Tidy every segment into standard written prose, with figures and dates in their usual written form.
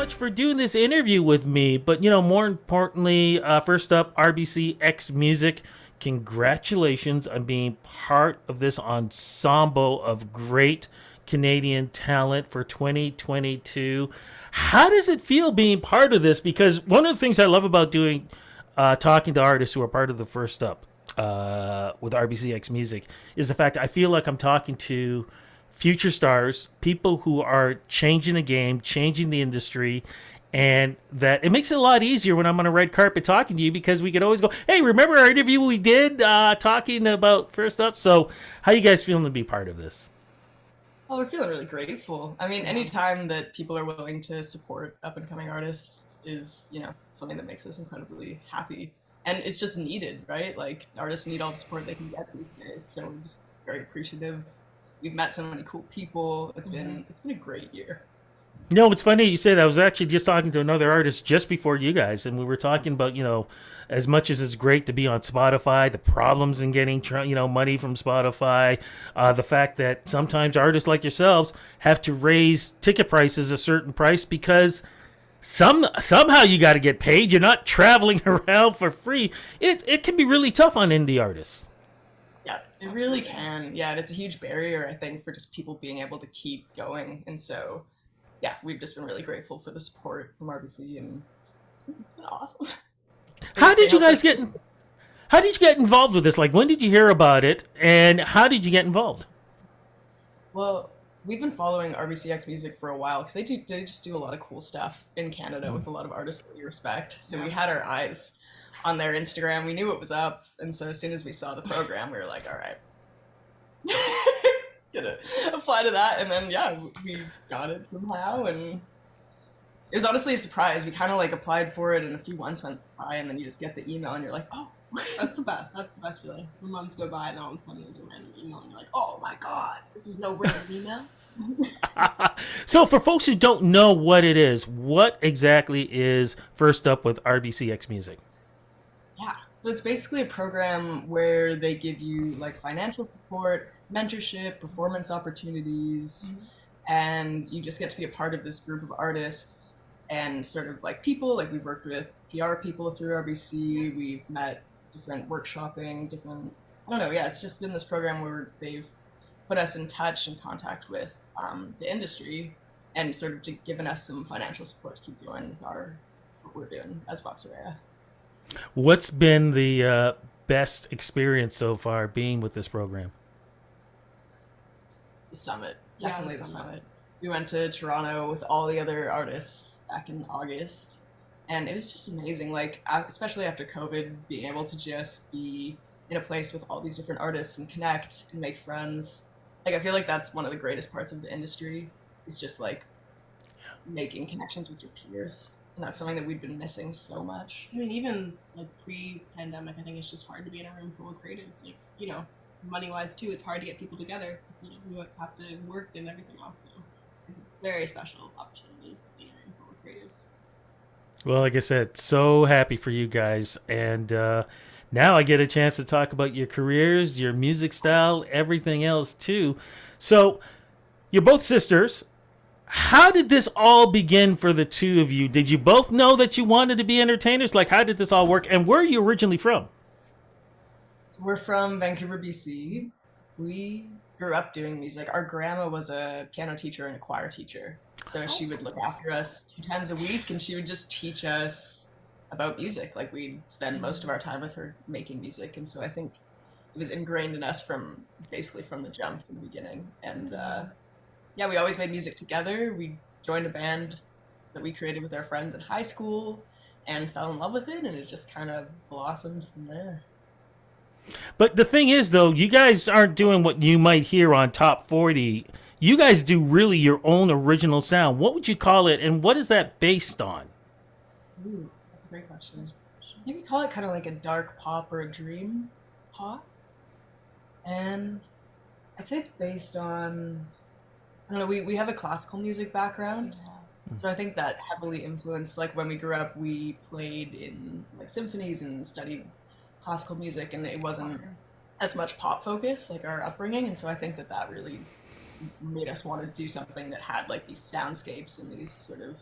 much for doing this interview with me. But, more importantly, first up, RBCxMusic. Congratulations on being part of this ensemble of great Canadian talent for 2022. How does it feel being part of this? Because one of the things I love about doing, talking to artists who are part of the first up with RBCxMusic, is the fact I feel like I'm talking to future stars, people who are changing the game, changing the industry, and that it makes it a lot easier when I'm on a red carpet talking to you, because we could always go, hey, remember our interview we did talking about first up? So how you guys feeling to be part of this? Oh, we're feeling really grateful. I mean, anytime that people are willing to support up and coming artists is, something that makes us incredibly happy. And it's just needed, right? Like, artists need all the support they can get these days. So we're just very appreciative. We've met so many cool people. It's been a great year. It's funny you say that. I was actually just talking to another artist just before you guys, and we were talking about, as much as it's great to be on Spotify, the problems in getting, money from Spotify, the fact that sometimes artists like yourselves have to raise ticket prices a certain price because somehow you got to get paid. You're not traveling around for free. It can be really tough on indie artists. Yeah, it really can. Yeah, and it's a huge barrier, I think, for just people being able to keep going. And so, yeah, we've just been really grateful for the support from RBC, and it's been awesome. How They did you helped guys us. get How did you get involved with this? Like, when did you hear about it, and how did you get involved? Well, we've been following RBCX Music for a while because they just do a lot of cool stuff in Canada with a lot of artists that we respect. So we had our eyes on their Instagram. We knew what was up, and so as soon as we saw the program, we were like, all right, gonna apply to that. And then yeah, we got it somehow, and it was honestly a surprise. We kind of like applied for it, and a few months went by, and then you just get the email, and you're like, oh. That's the best. That's the best feeling. When months go by and all of a sudden there's a random email and you're like, oh my god, this is no random email. So, for folks who don't know what it is, what exactly is First Up with RBCxMusic? Yeah. So it's basically a program where they give you like financial support, mentorship, performance opportunities, and you just get to be a part of this group of artists and sort of like people. Like we've worked with PR people through RBC, we've met different workshopping, different, I don't know, yeah, it's just been this program where they've put us in touch and contact with the industry and sort of given us some financial support to keep going with what we're doing as Vox Area. What's been the best experience so far being with this program? The summit, Yeah, definitely the the summit. summit. We went to Toronto with all the other artists back in August, and it was just amazing. Like, especially after COVID, being able to just be in a place with all these different artists and connect and make friends. Like, I feel like that's one of the greatest parts of the industry. Is just like making connections with your peers, and that's something that we've been missing so much. I mean, even like pre-pandemic, I think it's just hard to be in a room full of creatives. Like, money-wise too, it's hard to get people together. So, we have to work and everything else. So it's a very special opportunity to be in a room full of creatives. Well, like I said, so happy for you guys. And now I get a chance to talk about your careers, your music style, everything else too. So, you're both sisters. How did this all begin for the two of you? Did you both know that you wanted to be entertainers? Like, how did this all work? And where are you originally from? So we're from Vancouver, BC. We grew up doing music. Our grandma was a piano teacher and a choir teacher. So she would look after us 2 times a week and she would just teach us about music. Like we'd spend most of our time with her making music. And so I think it was ingrained in us from basically from the jump, from the beginning. And yeah, we always made music together. We joined a band that we created with our friends in high school and fell in love with it. And it just kind of blossomed from there. But the thing is, though, you guys aren't doing what you might hear on Top 40. You guys do really your own original sound. What would you call it, and what is that based on? Ooh, that's a great question. I think we call it kind of like a dark pop or a dream pop. And I'd say it's based on, I don't know, we have a classical music background. So I think that heavily influenced, like when we grew up, we played in like symphonies and studied classical music, and it wasn't as much pop focus, like our upbringing. And so I think that really made us want to do something that had like these soundscapes and these sort of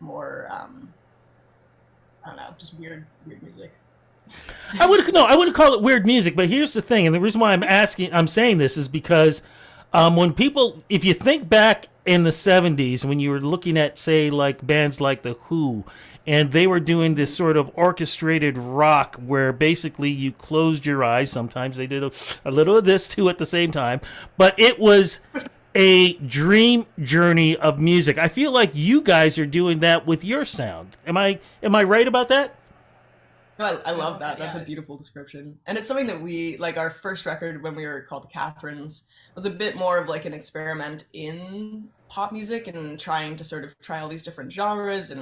more I don't know, just weird music. I wouldn't call it weird music, but here's the thing, and the reason why I'm saying this is because when people, if you think back in the '70s, when you were looking at, say, like bands like the Who, and they were doing this sort of orchestrated rock where basically you closed your eyes. Sometimes they did a little of this too at the same time, but it was a dream journey of music. I feel like you guys are doing that with your sound. Am I right about that? No, I love that. That's a beautiful description. And it's something that we, like our first record when we were called the Catherines, was a bit more of like an experiment in pop music and trying to sort of try all these different genres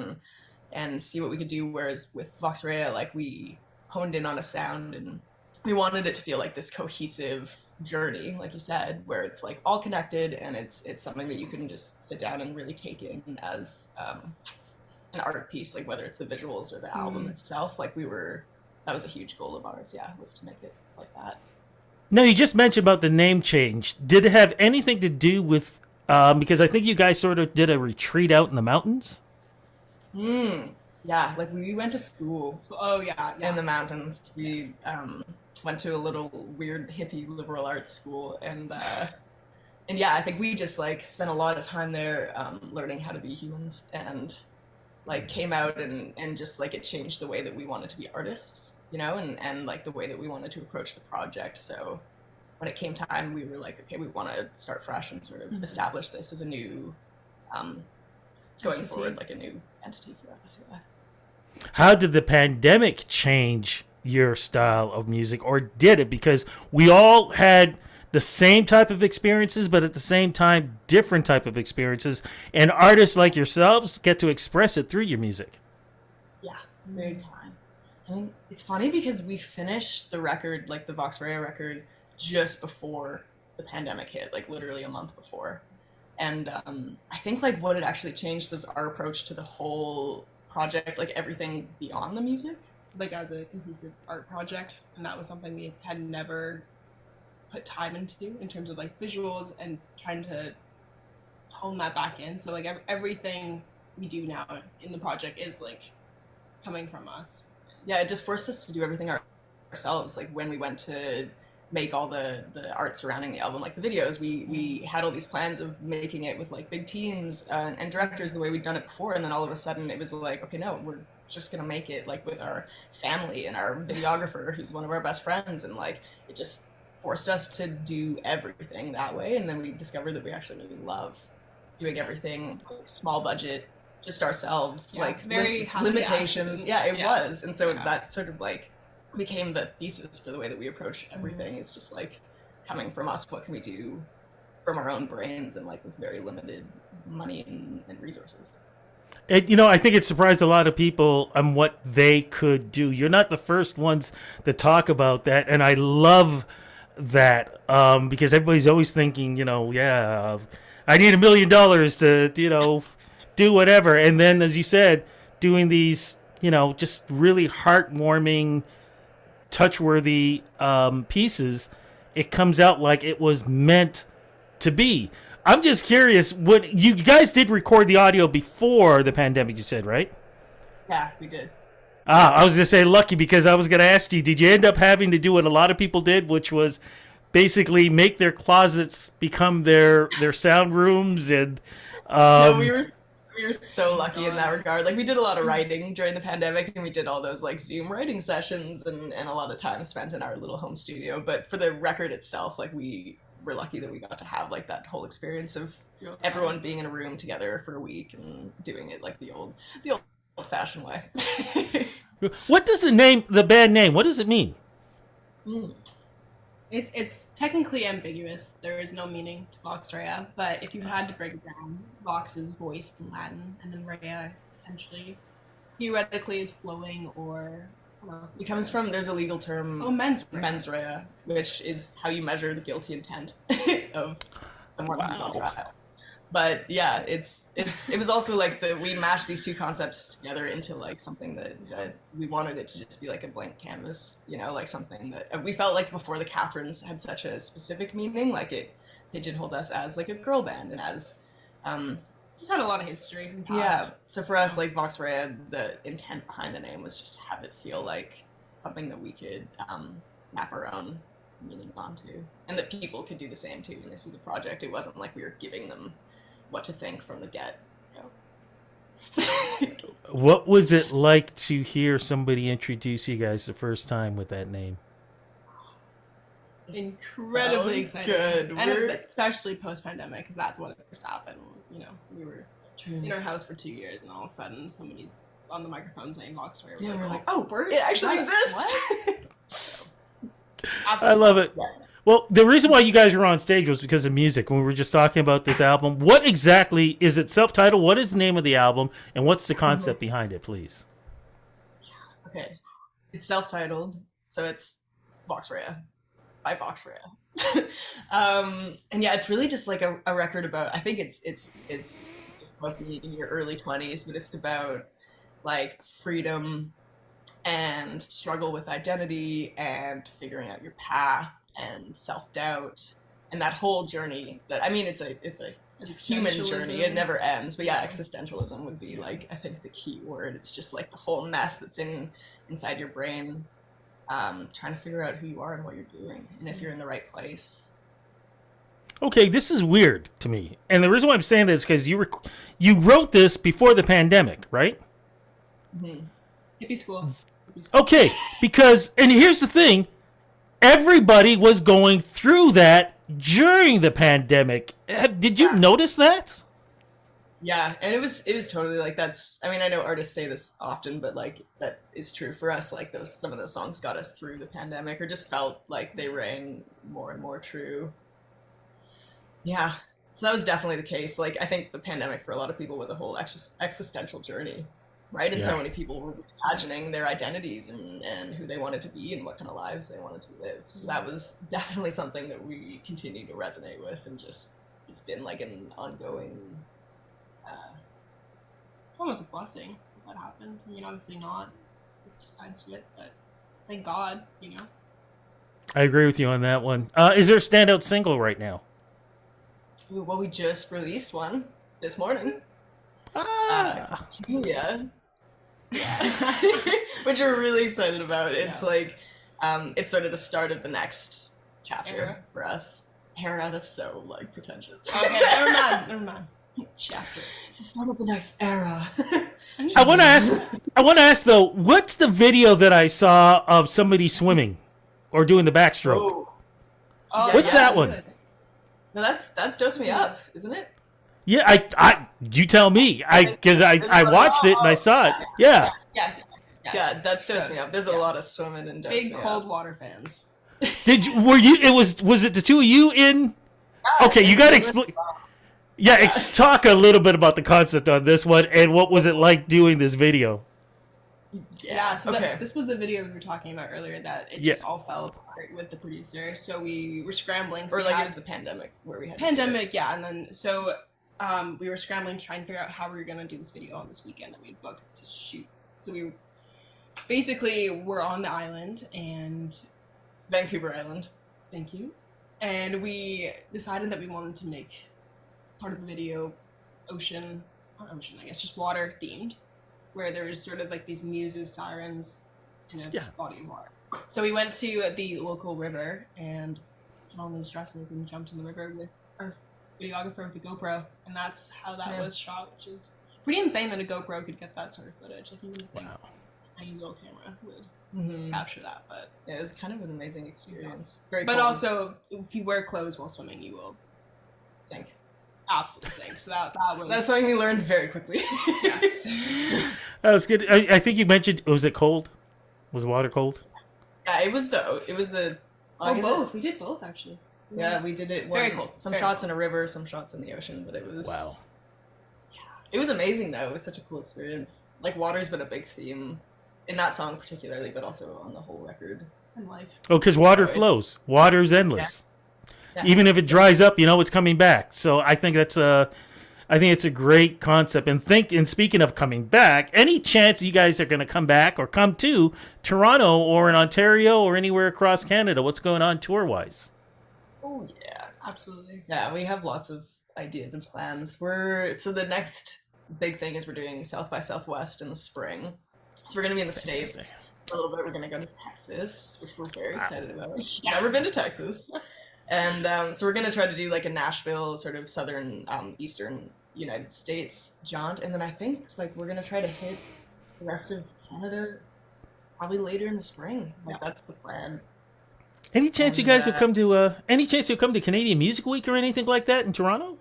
and see what we could do. Whereas with Vox Rea, like we honed in on a sound and we wanted it to feel like this cohesive journey, like you said, where it's like all connected and it's something that you can just sit down and really take in as an art piece, like whether it's the visuals or the album itself. Like that was a huge goal of ours, yeah, was to make it like that. Now, you just mentioned about the name change. Did it have anything to do with, because I think you guys sort of did a retreat out in the mountains? Yeah, like we went to school. Oh yeah. In the mountains. We went to a little weird hippie liberal arts school, and yeah, I think we just like spent a lot of time there learning how to be humans, and like came out and just like it changed the way that we wanted to be artists, you know, and like the way that we wanted to approach the project. So when it came time, we were like, okay, we want to start fresh and sort of establish this as a new going forward, like a new entity for us. Yeah. How did the pandemic change your style of music, or did it? Because we all had the same type of experiences, but at the same time, different type of experiences. And artists like yourselves get to express it through your music. Yeah, big time. I mean, it's funny because we finished the record, like the Vox Rea record, just before the pandemic hit, like literally a month before. And I think like what had actually changed was our approach to the whole project, like everything beyond the music. Like as a cohesive art project, and that was something we had never put time into in terms of like visuals and trying to hone that back in. So like everything we do now in the project is like coming from us. Yeah, it just forced us to do everything ourselves. Like when we went to make all the art surrounding the album, like the videos, we had all these plans of making it with like big teams and directors the way we'd done it before, and then all of a sudden it was like, okay, no, we're just gonna make it like with our family and our videographer who's one of our best friends, and like it just forced us to do everything that way. And then we discovered that we actually really love doing everything like, small budget, just ourselves, like very limitations. Yeah, it was. And so that sort of like became the thesis for the way that we approach everything. It's just like coming from us, what can we do from our own brains and like with very limited money and resources. I think it surprised a lot of people on what they could do. You're not the first ones to talk about that, and I love that because everybody's always thinking, I need $1 million to, do whatever. And then, as you said, doing these, just really heartwarming, touchworthy pieces, it comes out like it was meant to be. I'm just curious, what you guys did record the audio before the pandemic, you said, right? Yeah, we did. I was going to say lucky, because I was going to ask you, did you end up having to do what a lot of people did, which was basically make their closets become their sound rooms? And no, we were so lucky in that regard. Like we did a lot of writing during the pandemic, and we did all those like Zoom writing sessions and a lot of time spent in our little home studio. But for the record itself, like we were lucky that we got to have like that whole experience of everyone being in a room together for a week and doing it like the old-fashioned way. What does the band name, what does it mean? It's technically ambiguous. There is no meaning to Vox Rea, but if you had to break it down, Vox is voice in Latin, and then Rea potentially, theoretically, is flowing, or it comes from, there's a legal term, mens rea, which is how you measure the guilty intent of someone who's on trial. But yeah, it was also like we mashed these two concepts together into like something that we wanted it to just be like a blank canvas, like something that we felt like before the Catherines had such a specific meaning, like it pigeonholed us as like a girl band and as Just had a lot of history in the Yeah. past. So for us, like Vox Rea, the intent behind the name was just to have it feel like something that we could map our own meaning onto, and that people could do the same too when they see the project. It wasn't like we were giving them what to think from the get. What was it like to hear somebody introduce you guys the first time with that name? Incredibly exciting. Good. And especially post-pandemic, because that's when it first happened. You know, we were in our house for 2 years, and all of a sudden somebody's on the microphone saying Vox Rea. Yeah, we're like, oh, it actually exists. I love it. Yeah. Well, the reason why you guys were on stage was because of music. When we were just talking about this album, what exactly is it? Self-titled? What is the name of the album, and what's the concept behind it, please? Okay, it's self-titled, so it's Vox Rea by Vox Rea. And yeah, it's really just like a record about. I think it's about being in your early 20s, but it's about like freedom and struggle with identity and figuring out your path and self-doubt and that whole journey. That, I mean, it's a human journey. It never ends. But yeah, existentialism would be like, I think, the key word. It's just like the whole mess that's inside your brain, trying to figure out who you are and what you're doing and if you're in the right place. Okay, this is weird to me, and the reason why I'm saying this is because you wrote this before the pandemic, right? Mm-hmm. Hippie school. Okay, because, and here's the thing, everybody was going through that during the pandemic. Did you notice that? Yeah, and it was totally like, that's, I mean, I know artists say this often, but like that is true for us. Like some of those songs got us through the pandemic, or just felt like they rang more and more true. Yeah, so that was definitely the case. Like, I think the pandemic for a lot of people was a whole existential journey, right? And so many people were imagining their identities and who they wanted to be and what kind of lives they wanted to live. So that was definitely something that we continue to resonate with, and just, it's been like an ongoing... It's almost a blessing that happened. I mean, obviously not. There's two sides to it, but thank God, you know. I agree with you on that one. Is there a standout single right now? Ooh, well, we just released one this morning. Julia. Yeah. Which we're really excited about. It's like, it's sort of the start of the next chapter for us. Era, that's so like pretentious. Okay, never mind. Chapter. It's the start of the next era. I want to ask though, what's the video that I saw of somebody swimming or doing the backstroke? What's that one? No, that's Dose Me Up, isn't it? Yeah, I you tell me. Because I watched it and I saw it. Yeah. Yes. Yeah, that's Dose Me Up. There's a lot of swimming and Dose Me Up. Big cold water fans. Was it the two of you in? Okay, you got to explain. Yeah, talk a little bit about the concept on this one and what was it like doing this video. Yeah, so this was the video we were talking about earlier, that it just all fell apart with the producer. So we were scrambling. So it was the pandemic where we had to do it. Yeah, and then so we were scrambling to try and figure out how we were going to do this video on this weekend that we had booked to shoot. So we were on the island, and Vancouver Island. Thank you. And we decided that we wanted to make part of the video just water themed, where there was sort of like these muses, sirens in a body of water. So we went to the local river and put on these dresses and jumped in the river with our videographer with the GoPro, and that's how that was shot, which is pretty insane that a GoPro could get that sort of footage. Like, you would think a tiny little camera would capture that, but it was kind of an amazing experience. Very cold. Also, if you wear clothes while swimming, you will sink. Absolutely sink. So that's something we learned very quickly. Yes. That was good. I think you mentioned, was it cold? Was the water cold? Yeah, it was the. Both. We did both, actually. Yeah, we did it. Very cold. Some shots in a river, some shots in the ocean, but it was. Wow. Yeah, it was amazing though. It was such a cool experience. Like, water's been a big theme in that song particularly, but also on the whole record. In life. Oh, because water flows. Water's endless. Yeah. Even if it dries up, it's coming back. So I think it's a great concept. And speaking of coming back, any chance you guys are going to come back or come to Toronto or in Ontario or anywhere across Canada? What's going on tour wise? Oh yeah, absolutely. Yeah, we have lots of ideas and plans. So the next big thing is we're doing South by Southwest in the spring. So we're gonna be in the States for a little bit. We're gonna go to Texas, which we're very excited about. Never been to Texas. And so we're gonna try to do like a Nashville, sort of southern, eastern United States jaunt, and then I think like we're gonna try to hit the rest of Canada probably later in the spring. Like that's the plan. Any chance you guys will come to any chance you'll come to Canadian Music Week or anything like that in Toronto?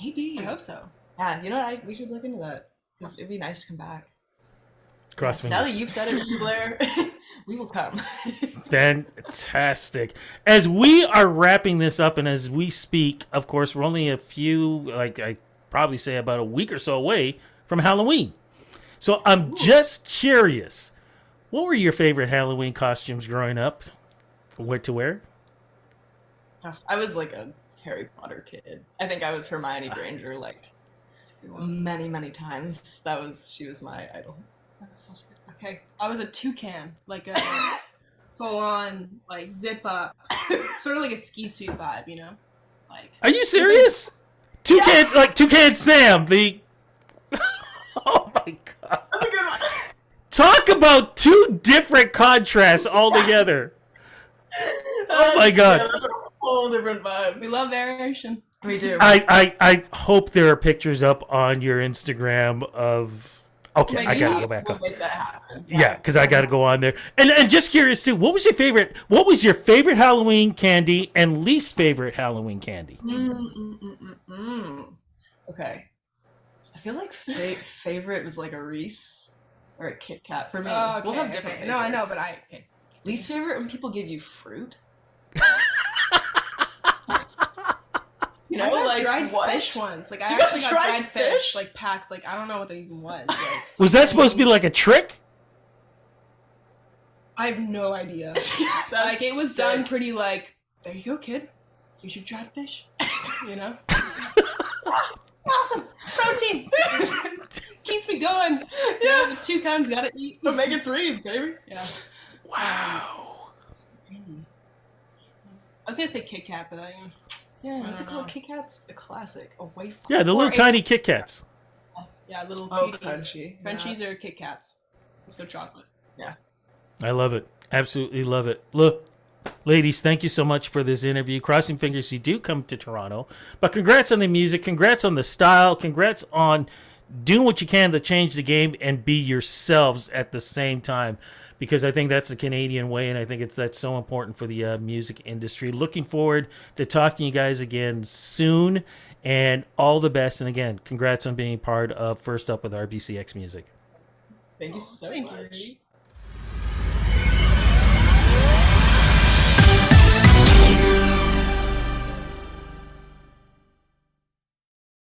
Maybe. I hope so. Yeah, you know what? We should look into that because it'd be nice to come back. Cross Now that fingers. you've said it, Blair, we will come. Fantastic. As we are wrapping this up and as we speak, of course, we're only a few, like I probably say about a week or so away from Halloween. So I'm just curious, what were your favorite Halloween costumes growing up? What to wear? I was like a Harry Potter kid. I think I was Hermione Granger like many, many times. She was my idol. That's such a good. Okay, I was a toucan, like a full-on like zip up, sort of like a ski suit vibe, you know? Like. Are you serious? Toucan, like Toucan Sam, the. Oh my god! That's a good one. Talk about two different contrasts altogether. Oh my god! Yeah, that's a whole different vibe. We love variation. We do. I hope there are pictures up on your Instagram of. Okay, I gotta go back we'll on. make that happen. Yeah, because I gotta go on there. And just curious too, what was your favorite? What was your favorite Halloween candy and least favorite Halloween candy? Okay, I feel like favorite was like a Reese or a Kit Kat for me. Oh, okay, we'll have different. okay. No, I know, favorites. but okay. Least favorite when people give you fruit. You know, I got like dried what? fish once. Like I You got actually got dried dried fish, fish? like packs. Like I don't know what that even was. Like, Was that supposed to be like a trick? I have no idea. That's Like it was sick. done pretty like, there you go, kid. You should dried fish. You know? Awesome protein. Keeps me going. Yeah, the toucans gotta eat. Omega 3s, baby. Yeah. Wow. I was gonna say Kit Kat, but Yeah, I what's it don't called? know. Kit Kat's a classic. A wafer. Yeah, the little Or tiny Kit Kats. yeah, little Oh, cuties. crunchy. Crunchies or Kit Kats. Let's go chocolate. I love it. Absolutely love it. Look, ladies, thank you so much for this interview. Crossing fingers you do come to Toronto. But congrats on the music. Congrats on the style. Congrats on doing what you can to change the game and be yourselves at the same time. Because I think that's the Canadian way, and I think that's so important for the music industry. Looking forward to talking to you guys again soon, and all the best. And again, congrats on being part of First Up with RBCxMusic. Thank you so Thank much. you.